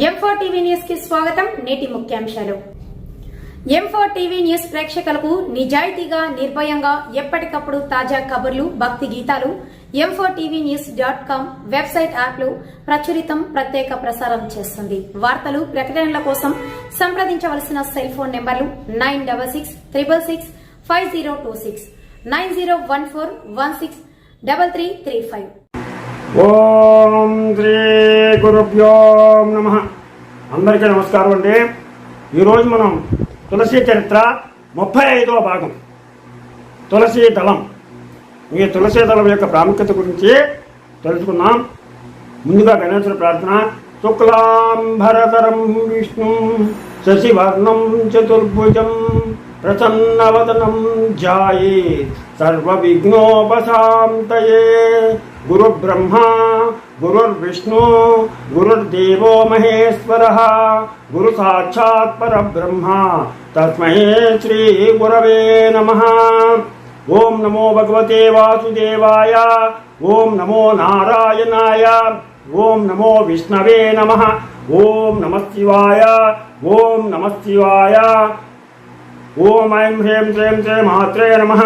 M4 TV news కి స్వాగతం. నేటి ముఖ్యాంశాలు. M4 టీవీ న్యూస్ ప్రేక్షకులకు నిజాయితీగా, నిర్భయంగా ఎప్పటికప్పుడు తాజా కబుర్లు, భక్తి గీతాలు m4tvnews.com వెబ్సైట్ యాప్ లో ప్రచురితం, ప్రత్యేక ప్రసారం చేస్తుంది. వార్తలు, ప్రకటనల కోసం సంప్రదించవలసిన సెల్ ఫోన్ నెంబర్లు 9666665026 9014163335. ఓం శ్రీ గురుభ్యో నమః. అందరికీ నమస్కారం అండి. ఈరోజు మనం తులసి చరిత్ర 35వ భాగం తులసి దళం. ఈ తులసి దళం యొక్క ప్రాముఖ్యత గురించి తెలుసుకున్నాం. ముందుగా గణేశుడి ప్రార్థన. శుక్లాంబరధరం విష్ణు శశివర్ణం చతుర్భుజం ప్రసన్నవదనం ధ్యాయే సర్వవిఘ్నోపశాంతయే. గురు బ్రహ్మ గురుర్విష్ణు గురుర్దేవో మహేశ్వరః గురు సాక్షాత్ పరబ్రహ్మ తస్మై శ్రీ గురవే నమః. ఓం నమో భగవతే వాసుదేవాయ. ఓం నమో నారాయణాయ. ఓం నమో విష్ణవే నమః. ఓం నమః శివాయ. ఓం నమః శివాయ. ఓం ఐం హ్రీం శ్రీం శ్రీ మాత్రే నమః.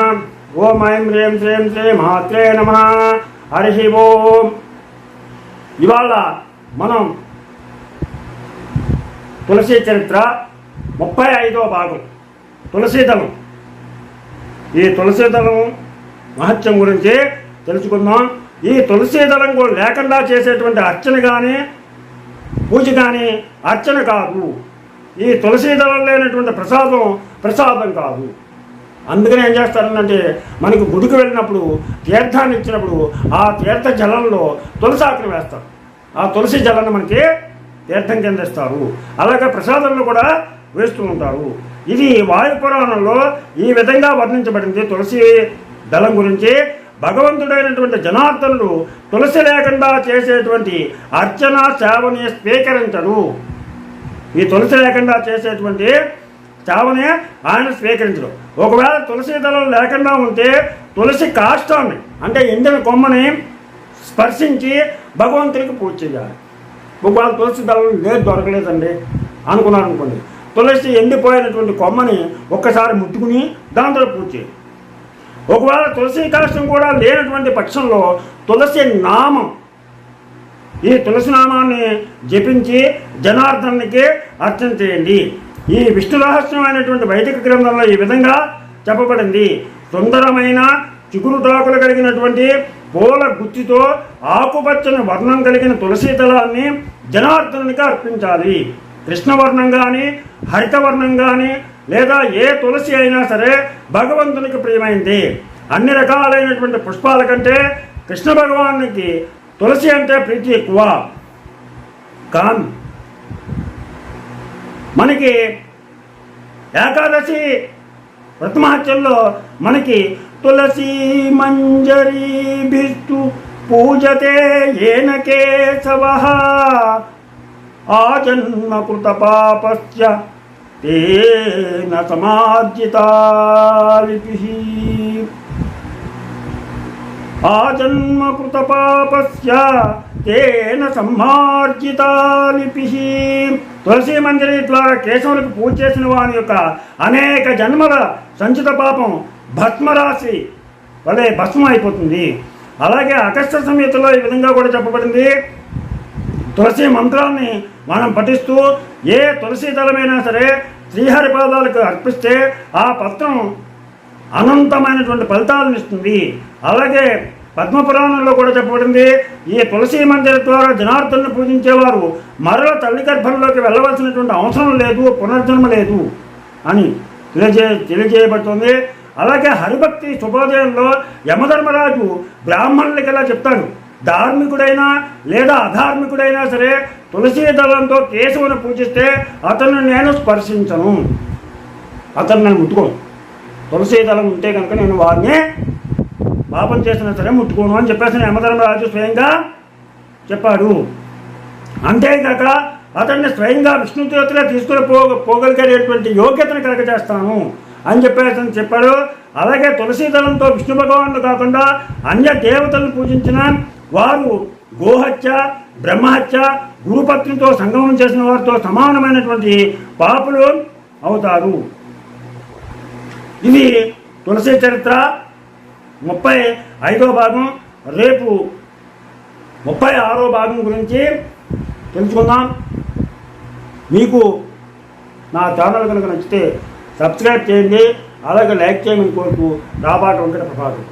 ఓం ఐం హ్రీం శ్రీం శ్రీ మాత్రే నమః. హరి ఓం. ఇవాళ మనం తులసి చరిత్ర 35వ భాగం తులసీదళం. ఈ తులసీదళం మహత్యం గురించి తెలుసుకుందాం. ఈ తులసీదళం కూడా లేకుండా చేసేటువంటి అర్చన కానీ పూజ కానీ అర్చన కాదు. ఈ తులసీదళం లేనటువంటి ప్రసాదం కాదు. అందుకని ఏం చేస్తారంటే, మనకి గుడికి వెళ్ళినప్పుడు తీర్థాన్ని ఇచ్చినప్పుడు ఆ తీర్థ జలంలో తులసి ఆకులు వేస్తారు. ఆ తులసి జలాన్ని మనకి తీర్థం కింద ఇస్తారు. అలాగే ప్రసాదంలో కూడా వేస్తూ ఉంటారు. ఇది వాయు పురాణంలో ఈ విధంగా వర్ణించబడింది. తులసి దళం గురించి భగవంతుడైనటువంటి జనార్దనుడు తులసి లేకుండా చేసేటువంటి అర్చన సేవని స్వీకరించడు. ఈ తులసి లేకుండా చేసేటువంటి సేవని ఆయన స్వీకరించడు. ఒకవేళ తులసి దళం లేకుండా ఉంటే తులసి కాష్టాన్ని అంటే ఎండిన కొమ్మని స్పర్శించి భగవంతుడికి పూజ చేయాలి. ఒకవేళ తులసి దళం దొరకలేదండి అనుకున్నారనుకోండి, తులసి ఎండిపోయినటువంటి కొమ్మని ఒక్కసారి ముట్టుకుని దాంతో పూజ చేయాలి. ఒకవేళ తులసి కాష్టం కూడా లేనటువంటి పక్షంలో తులసి నామం, ఈ తులసి నామాన్ని జపించి జనార్దనునికి అర్చన చేయండి. ఈ విష్ణు రహస్యమైనటువంటి వైదిక గ్రంథంలో ఈ విధంగా చెప్పబడింది. సుందరమైన చిగురుటాకులు కలిగినటువంటి పూల గుత్తితో ఆకుపచ్చని వర్ణం కలిగిన తులసి దళాన్ని జనార్దనునికి అర్పించాలి. కృష్ణవర్ణం కానీ హరితవర్ణం కానీ లేదా ఏ తులసి అయినా సరే భగవంతునికి ప్రియమైంది. అన్ని రకాలైనటువంటి పుష్పాల కంటే కృష్ణ భగవానునికి తులసి అంటే ప్రీతి ఎక్కువ. కానీ మనకి ఏకాదశి వ్రతమహత్యంలో మనకి తులసి మంజరీ భిస్తు పూజతే ఏన కేశవః ఆజన్మకృత పాపస్య తేన సమార్జితాలిపిః. ఆజన్మకృత పాపస్య తేన సంహార్జితాలిపిః. తులసి మంజరి ద్వారా కేశవులకు పూజ చేసిన వాని యొక్క అనేక జన్మల సంచిత పాపం భస్మరాశి వలె భస్మం అయిపోతుంది. అలాగే అగస్త్య సంహితలో ఈ విధంగా కూడా చెప్పబడింది. తులసి మంత్రాన్ని మనం పఠిస్తూ ఏ తులసి దళమైనా సరే శ్రీహరి పాదాలకు అర్పిస్తే ఆ పత్రం అనంతమైనటువంటి ఫలితాలను ఇస్తుంది. అలాగే పద్మపురాణంలో కూడా చెప్పబడింది, ఈ తులసి మందిర ద్వారా జనార్దను పూజించేవారు మరల తల్లి గర్భంలోకి వెళ్ళవలసినటువంటి అవసరం లేదు, పునర్జన్మ లేదు అని తెలియజేయబడుతుంది. అలాగే హరిభక్తి శుభోదయంలో యమధర్మరాజు బ్రాహ్మణులకి ఇలా చెప్తాడు, ధార్మికుడైనా లేదా అధార్మికుడైనా సరే తులసి దళంతో కేశవుని పూజిస్తే అతను నేను స్పర్శించను, అతను నేను ముట్టుకోను. తులసి దళం ఉంటే కనుక నేను వారిని పాపం చేసినా సరే ముట్టుకోను అని చెప్పేసి యమధర్మరాజు స్వయంగా చెప్పాడు. అంతేకాక అతన్ని స్వయంగా విష్ణు తీర్థంగా తీసుకుని పోగలిగేటువంటి యోగ్యతను కలగజేస్తాను అని చెప్పేసి చెప్పాడు. అలాగే తులసి దళంతో విష్ణు భగవానుడు కాకుండా అన్య దేవతలను పూజించిన వారు గోహత్య, బ్రహ్మహత్య, గురుపత్నితో సంగమం చేసిన వారితో సమానమైనటువంటి పాపులు అవుతారు. ఇది తులసి చరిత్ర 35వ భాగం. రేపు 36వ భాగం గురించి తెలుసుకుందాం. మీకు నా ఛానల్ కనుక నచ్చితే సబ్స్క్రైబ్ చేయండి, అలాగే లైక్ చేయమని కోరుతూ రాబాట వెంకట ప్రభాకర్.